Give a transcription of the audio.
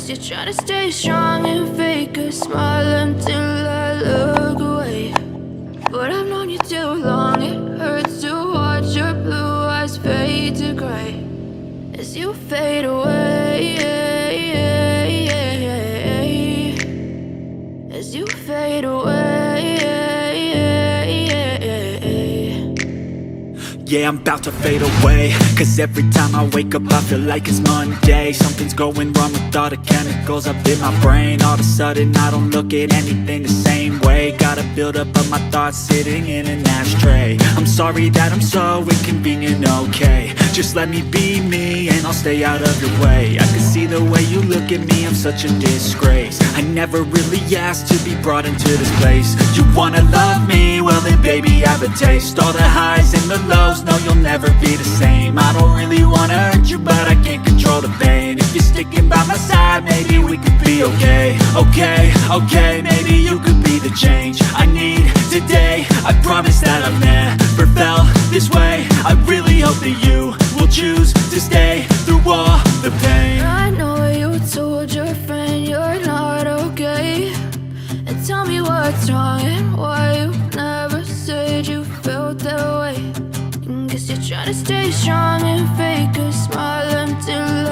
you're trying to stay strong and fake a smile until I look away. But I've known you too long, it hurts to watch your blue eyes fade to gray as you fade away, as you fade away. Yeah, I'm about to fade away, cause every time I wake up I feel like it's Monday. Something's going wrong with all the chemicals up in my brain. All of a sudden I don't look at anything the same way. Got a build up of my thoughts sitting in an ashtray. I'm sorry that I'm so inconvenient, okay. Just let me be me and I'll stay out of your way. I can see the way you look at me, I'm such a disgrace. I never really asked to be brought into this place. You wanna love me? Well then baby I have a taste. All the highs and the lows, no you'll never be the same. I don't really wanna hurt you but I can't control the pain. If you're sticking by my side maybe we could be okay. Okay, maybe you could be the change I need today. I promise that I've never felt this way. I really hope that you will choose to stay through all the pain. I know you told your friend you're not okay, and tell me what's wrong and why you never said you felt that way. Guess you're trying to stay strong and fake a smile until